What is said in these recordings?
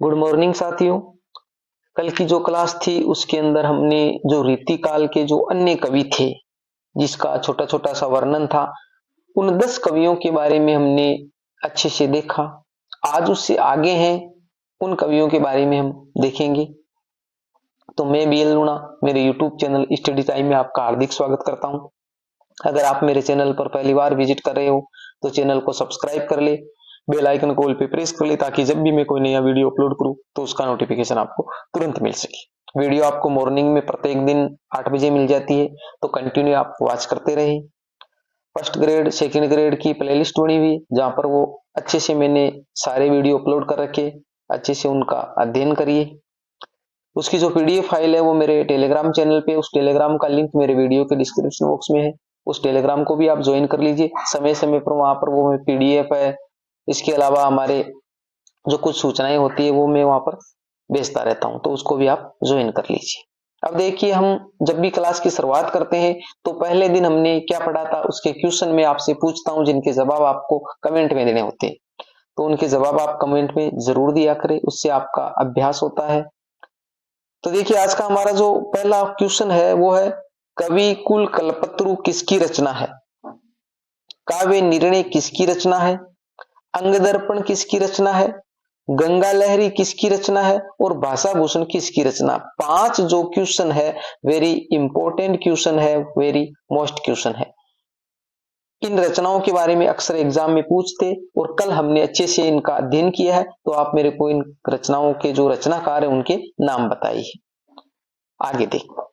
Good morning साथियों। कल की जो क्लास थी उसके अंदर हमने जो रीतिकाल के जो अन्य कवि थे जिसका छोटा छोटा सा वर्णन था, उन 10 कवियों के बारे में हमने अच्छे से देखा। आज उससे आगे हैं, उन कवियों के बारे में हम देखेंगे। तो मैं बीएल लूणा मेरे यूट्यूब चैनल स्टडी टाइम में आपका हार्दिक स्वागत करता हूं। अगर आप मेरे चैनल पर पहली बार विजिट कर रहे हो तो चैनल को सब्सक्राइब कर ले, बेल आइकन को ऑल पे प्रेस कर ले ताकि जब भी मैं कोई नया वीडियो अपलोड करूं तो उसका नोटिफिकेशन आपको तुरंत मिल सके। वीडियो आपको मॉर्निंग में प्रत्येक दिन 8 बजे मिल जाती है, तो कंटिन्यू आप वॉच करते रहे। फर्स्ट ग्रेड सेकंड ग्रेड की प्लेलिस्ट बनी हुई जहां पर वो अच्छे से मैंने सारे वीडियो अपलोड कर रखे, अच्छे से उनका अध्ययन करिए। उसकी जो पीडीएफ फाइल है वो मेरे टेलीग्राम चैनल पे, उस टेलीग्राम का लिंक मेरे वीडियो के डिस्क्रिप्शन बॉक्स में है, उस टेलीग्राम को भी आप ज्वाइन कर लीजिए। समय समय पर वहां पर वो पीडीएफ है, इसके अलावा हमारे जो कुछ सूचनाएं होती है वो मैं वहां पर भेजता रहता हूं, तो उसको भी आप ज्वाइन कर लीजिए। अब देखिए, हम जब भी क्लास की शुरुआत करते हैं तो पहले दिन हमने क्या पढ़ा था उसके क्वेश्चन में आपसे पूछता हूं, जिनके जवाब आपको कमेंट में देने होते हैं, तो उनके जवाब आप कमेंट में जरूर दिया करें, उससे आपका अभ्यास होता है। तो देखिए, आज का हमारा जो पहला क्वेश्चन है वो है, कवि कुल कल्पतरु किसकी रचना है? काव्य निर्णय किसकी रचना है? अंगदर्पण किसकी रचना है? गंगा लहरी किसकी रचना है? और भाषा भूषण किसकी रचना? 5 जो क्वेश्चन है, वेरी इंपॉर्टेंट क्वेश्चन है, वेरी मोस्ट क्वेश्चन है। इन रचनाओं के बारे में अक्सर एग्जाम में पूछते, और कल हमने अच्छे से इनका अध्ययन किया है, तो आप मेरे को इन रचनाओं के जो रचनाकार है उनके नाम बताइए। आगे देखो,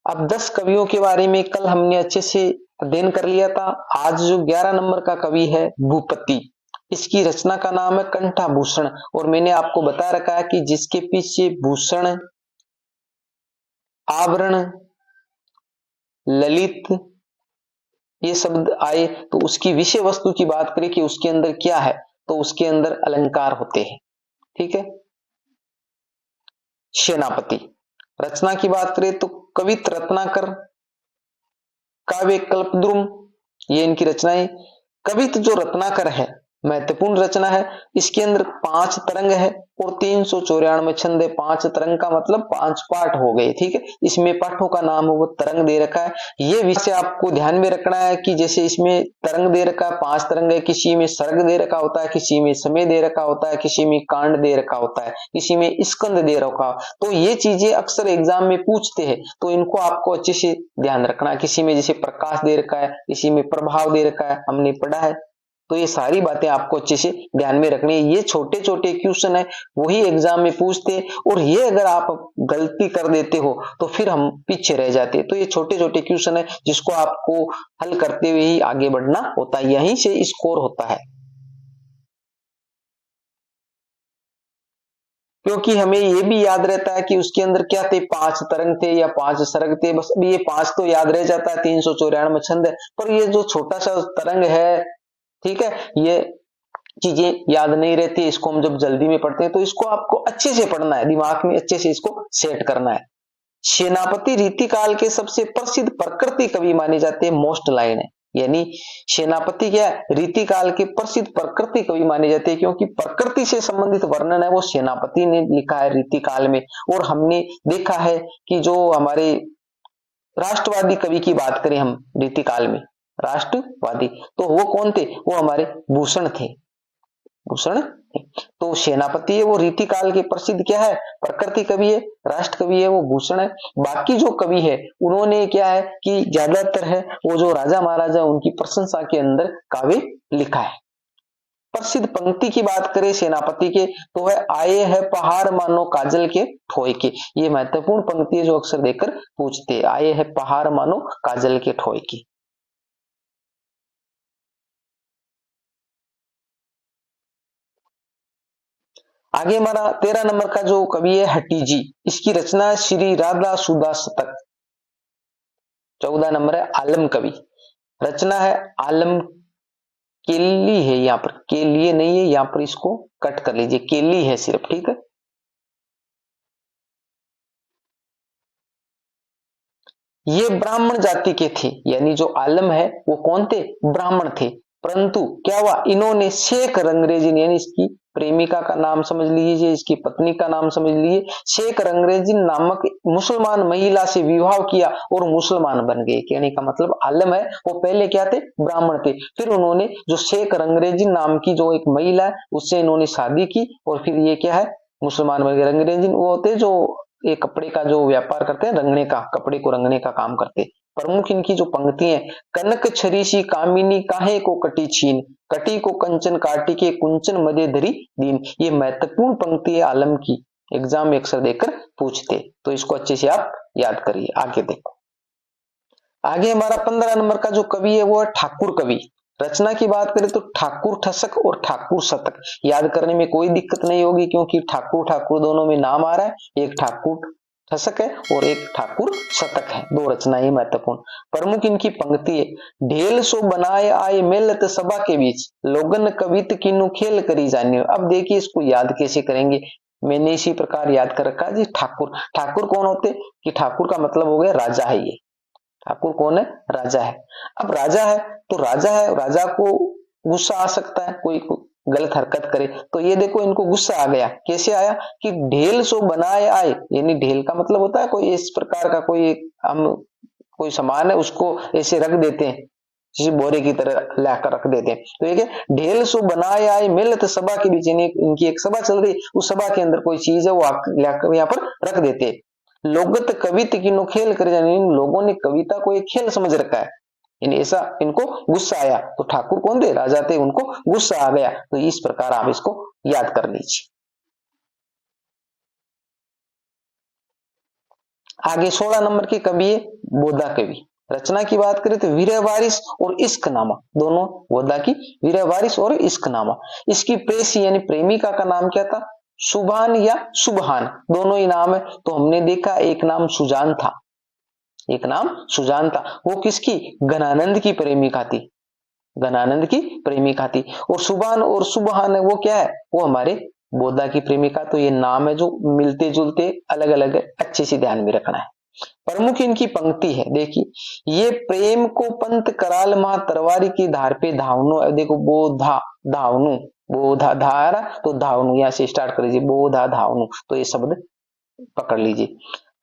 अब 10 कवियों के बारे में कल हमने अच्छे से अध्ययन कर लिया था। आज जो 11 नंबर का कवि है भूपति, इसकी रचना का नाम है कंठाभूषण, और मैंने आपको बता रखा है कि जिसके पीछे भूषण, आवरण, ललित ये शब्द आए तो उसकी विषय वस्तु की बात करें कि उसके अंदर क्या है, तो उसके अंदर अलंकार होते हैं। ठीक है। सेनापति, रचना की बात करें तो कवित रत्नाकर, काव्य कल्पद्रुम, ये इनकी रचनाएं। कवित जो रत्नाकर है महत्वपूर्ण रचना है, इसके अंदर 5 तरंग है और 394 छंद है। 5 तरंग का मतलब 5 पाठ हो गए। ठीक है, इसमें पाठों का नाम है वो तरंग दे रखा है। ये विषय आपको ध्यान में रखना है कि जैसे इसमें तरंग दे रखा है, 5 तरंग है, किसी में सर्ग दे रखा होता है, किसी में समय दे रखा होता है, किसी में कांड दे रखा होता है, किसी में स्कंद दे रखा। तो ये चीजें अक्सर एग्जाम में पूछते हैं, तो इनको आपको अच्छे से ध्यान रखना है। किसी में जैसे प्रकाश दे रखा है, किसी में प्रभाव दे रखा है, हमने पढ़ा है। तो ये सारी बातें आपको अच्छे से ध्यान में रखनी है। ये छोटे छोटे क्वेश्चन है, वही एग्जाम में पूछते, और ये अगर आप गलती कर देते हो तो फिर हम पीछे रह जाते। तो ये छोटे छोटे क्वेश्चन है जिसको आपको हल करते हुए ही आगे बढ़ना होता है, यहीं से स्कोर होता है। क्योंकि हमें ये भी याद रहता है कि उसके अंदर क्या थे, 5 तरंग थे या 5 सर्ग थे, बस अभी ये 5 तो याद रह जाता है, 394 छंद है, पर ये जो छोटा सा तरंग है, ठीक है, ये चीजें याद नहीं रहती। इसको हम जब जल्दी में पढ़ते हैं तो इसको आपको अच्छे से पढ़ना है, दिमाग में अच्छे से इसको सेट करना है। सेनापति रीतिकाल के सबसे प्रसिद्ध प्रकृति कवि माने जाते हैं, मोस्ट लाइन है, यानी सेनापति क्या रीतिकाल के प्रसिद्ध प्रकृति कवि माने जाते हैं, क्योंकि प्रकृति से संबंधित वर्णन है वो सेनापति ने लिखा है रीतिकाल में। और हमने देखा है कि जो हमारे राष्ट्रवादी कवि की बात करें हम रीतिकाल में, राष्ट्रवादी तो वो कौन थे, वो हमारे भूषण थे, भूषण। तो सेनापति है वो रीतिकाल के प्रसिद्ध क्या है, प्रकृति कवि है, राष्ट्र कवि है वो भूषण है। बाकी जो कवि है उन्होंने क्या है कि ज्यादातर है वो जो राजा महाराजा उनकी प्रशंसा के अंदर काव्य लिखा है। प्रसिद्ध पंक्ति की बात करें सेनापति के तो है, आए है पहाड़ मानो काजल के ठोय के। ये महत्वपूर्ण पंक्ति है जो अक्सर देकर पूछते, आए है पहाड़ मानो काजल के ठोय के। आगे हमारा 13 नंबर का जो कवि है हटीजी, इसकी रचना श्री राधा सुधा शतक। 14 नंबर है आलम कवि, रचना है आलम केली है, यहाँ पर के लिए नहीं है, यहाँ पर इसको कट कर लीजिए, केली है सिर्फ। ठीक है, ये ब्राह्मण जाति के थे, यानी जो आलम है वो कौन थे, ब्राह्मण थे। परंतु क्या हुआ, इन्होंने शेख रंगरेजिन, यानी इसकी प्रेमिका का नाम समझ लीजिए, इसकी पत्नी का नाम समझ लीजिए, शेख रंगरेजिन नामक मुसलमान महिला से विवाह किया और मुसलमान बन गए। कहने का मतलब आलम है वो पहले क्या थे, ब्राह्मण थे, फिर उन्होंने जो शेख रंगरेजिन नाम की जो एक महिला है उससे इन्होंने शादी की और फिर ये क्या है, मुसलमान बन गए। रंगरेजिन वो होते जो ये कपड़े का जो व्यापार करते हैं, रंगने का, कपड़े को रंगने का काम करते। प्रमुख इनकी जो पंक्ति है, कनक छरीसी कामिनी काहे को कटी छीन, कटी को कंचन काटी के कुंचन मदे धरी दीन। ये महत्वपूर्ण पंक्ति है आलम की, एग्जाम में अक्सर देकर पूछते, तो इसको अच्छे से आप याद करिए। आगे देखो, आगे हमारा 15 नंबर का जो कवि है वो है ठाकुर कवि। रचना की बात करें तो ठाकुर ठसक और ठाकुर शतक, याद करने में कोई दिक्कत नहीं होगी क्योंकि ठाकुर ठाकुर दोनों में नाम आ रहा है, एक ठाकुर ठसक है और एक ठाकुर शतक है, दो रचनाएं महत्वपूर्ण। प्रमुख इनकी पंक्ति है, ढेल सो बनाए आए मेलत सभा के बीच, लोगन कवित किन्नु खेल करी जानियो। अब देखिए इसको याद कैसे करेंगे, मैंने इसी प्रकार याद कर रखा जी। ठाकुर, ठाकुर कौन होते कि ठाकुर का मतलब हो गया राजा है, ये ठाकुर कौन है, राजा है। अब राजा है तो राजा है, राजा को गुस्सा आ सकता है, कोई गलत हरकत करे, तो ये देखो इनको गुस्सा आ गया। कैसे आया कि ढेल सो बनाए आए, यानी ढेल का मतलब होता है कोई इस प्रकार का कोई हम कोई सामान है उसको ऐसे रख देते हैं, किसी बोरे की तरह लाकर रख देते हैं। तो ये ढेल सो बनाए आए मिलत सभा के बीच, इनकी एक सभा चल रही, उस सभा के अंदर कोई चीज है वो लाकर यहाँ पर रख देते हैं। लोगत कवित की नो खेल कर, इन लोगों ने कविता को एक खेल समझ रखा है, यानी ऐसा इनको गुस्सा आया। तो ठाकुर कौन थे, राजा थे, उनको गुस्सा आ गया। तो इस प्रकार आप इसको याद कर लीजिए। आगे 16 नंबर के कवि है बोधा कवि। रचना की बात करें तो वीर वारिस और इश्क नामा, दोनों बोधा की, वीर वारिस और इश्क नामा। इसकी प्रेसी यानी प्रेमिका का नाम क्या था, सुभान या सुबहान, दोनों ही नाम है। तो हमने देखा एक नाम सुजान था, एक नाम सुजान था, वो किसकी, गणानंद की प्रेमिका थी, गणानंद की प्रेमिका थी। और सुभान और सुबहान है वो क्या है, वो हमारे बोधा की प्रेमिका। तो ये नाम है जो मिलते जुलते अलग अलग है, अच्छे से ध्यान में रखना है। प्रमुख इनकी पंक्ति है, देखिए, ये प्रेम को पंत कराल महा तरवारी की धार पे धावनो। देखो बोधा धावनु, बोधा धारा तो धावनु, यहां से स्टार्ट कर लीजिए, बोधा धावनु, तो ये शब्द पकड़ लीजिए।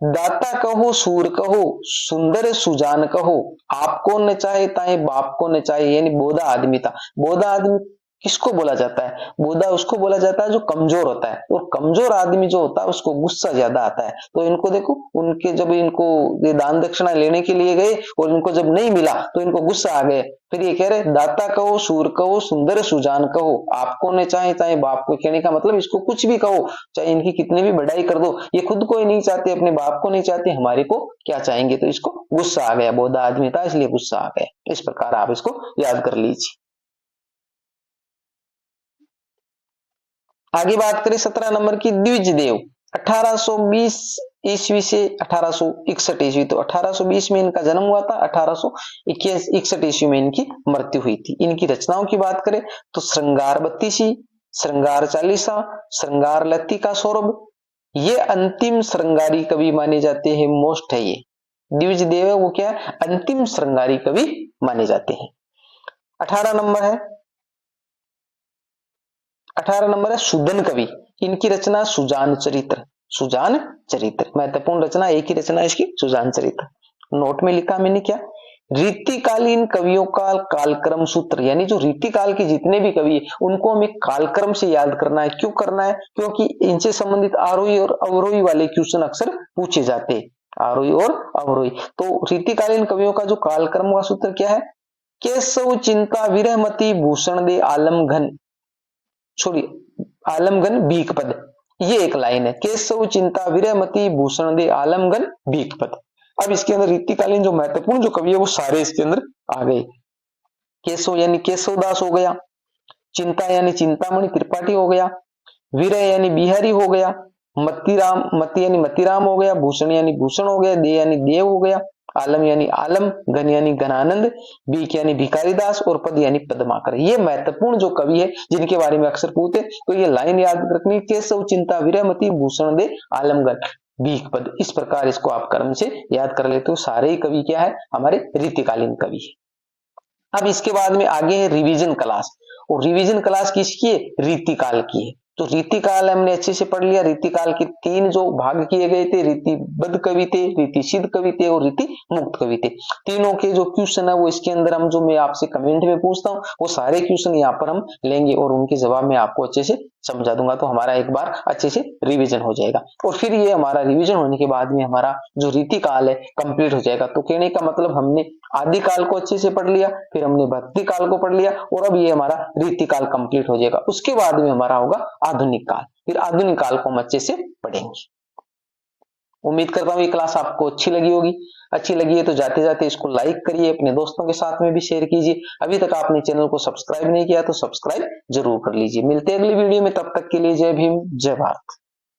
दाता कहो सूर कहो सुंदर सुजान कहो, आपको न चाहे ताए बाप को न चाहे, यानी बोधा आदमी था। बोधा आदमी किसको बोला जाता है, बोधा उसको बोला जाता है जो कमजोर होता है, और कमजोर आदमी जो होता है उसको गुस्सा ज्यादा आता है। तो इनको देखो, उनके जब इनको ये दान दक्षिणा लेने के लिए गए और इनको जब नहीं मिला तो इनको गुस्सा आ गए। फिर ये कह रहे दाता कहो सूर कहो सुंदर सुजान कहो, आपको न चाहे चाहे बाप को, कहने का मतलब इसको कुछ भी कहो, चाहे इनकी कितनी भी बढ़ाई कर दो, ये खुद को ही नहीं चाहते, अपने बाप को नहीं चाहते, हमारे को क्या चाहेंगे। तो इसको गुस्सा आ गया, बोधा आदमी था इसलिए गुस्सा आ गया। इस प्रकार आप इसको याद कर लीजिए। आगे बात करें 17 नंबर की, द्विज देव। 1820 ईस्वी से 1861 ईस्वी, तो 1820 में इनका जन्म हुआ था, 1861 ईस्वी में इनकी मृत्यु हुई थी। इनकी रचनाओं की बात करें तो श्रृंगार बत्तीसी, श्रृंगार चालीसा, श्रृंगार लतिका सौरभ, ये अंतिम श्रृंगारी कवि माने जाते हैं, मोस्ट है ये द्विज देव है वो क्या है, अंतिम श्रृंगारी कवि माने जाते हैं। 18 नंबर है, 18 नंबर है सुदन कवि। इनकी रचना सुजान चरित्र, सुजान चरित्र महत्वपूर्ण रचना, एक ही रचना इसकी सुजान चरित्र। नोट में लिखा मैंने क्या, रीतिकालीन कवियों का कालक्रम सूत्र, यानी जो रीतिकाल के जितने भी कवि है उनको हमें कालक्रम से याद करना है। क्यों करना है, क्योंकि इनसे संबंधित आरोही और अवरोही वाले क्वेश्चन अक्सर पूछे जाते हैं, आरोही और अवरोही। तो रीतिकालीन कवियों का जो कालक्रम का सूत्र क्या है, केशव चिंता विरहमती भूषण दे आलम घन, छोड़िए आलमगन भीख पद, ये एक लाइन है, केशव चिंता विरहमती भूषण दे आलमगन भीख पद। अब इसके अंदर रीतिकालीन जो महत्वपूर्ण जो कवि है वो सारे इसके अंदर आ गए। केशव यानी केशवदास हो गया, चिंता यानी चिंतामणि त्रिपाठी हो गया, विरह यानी बिहारी हो गया, मतीराम मती यानी मतीराम हो गया, भूषण यानी भूषण हो गया, दे यानी देव हो गया, आलम यानी आलम, घन यानी घनानंद, भीख यानी भिखारीदास और पद यानी पद्माकर। ये महत्वपूर्ण जो कवि है जिनके बारे में अक्सर पूछते, तो ये लाइन याद रखनी, केशव चिंता विरहमती भूषण दे आलमगन। बीक पद, इस प्रकार इसको आप क्रम से याद कर लेते हो। सारे ही कवि क्या है, हमारे रीतिकालीन कवि है। अब इसके बाद में आगे है रिवीजन क्लास, और रिवीजन क्लास किसकी है, रीतिकाल की है। तो रीतिकाल हमने अच्छे से पढ़ लिया। रीतिकाल के 3 जो भाग किए गए थे, रीतिबद्ध कवि थे, रीति सिद्ध कवि थे और रीति मुक्त कवि थे। तीनों के जो क्वेश्चन है वो इसके अंदर हम, जो मैं आपसे कमेंट में पूछता हूँ, वो सारे क्वेश्चन यहाँ पर हम लेंगे और उनके जवाब मैं आपको अच्छे से समझा दूंगा। तो हमारा एक बार अच्छे से रिवीजन हो जाएगा, और फिर ये हमारा रिवीजन होने के बाद में हमारा जो रीतिकाल है कंप्लीट हो जाएगा। तो कहने का मतलब हमने आदिकाल को अच्छे से पढ़ लिया, फिर हमने भक्ति काल को पढ़ लिया, और अब ये हमारा रीतिकाल कंप्लीट हो जाएगा। उसके बाद में हमारा होगा आधुनिक काल, फिर आधुनिक काल को हम अच्छे से पढ़ेंगे। उम्मीद करता हूँ ये क्लास आपको अच्छी लगी होगी। अच्छी लगी है तो जाते जाते इसको लाइक करिए, अपने दोस्तों के साथ में भी शेयर कीजिए। अभी तक आपने चैनल को सब्सक्राइब नहीं किया तो सब्सक्राइब जरूर कर लीजिए। मिलते हैं अगली वीडियो में, तब तक के लिए जय भीम, जय भारत।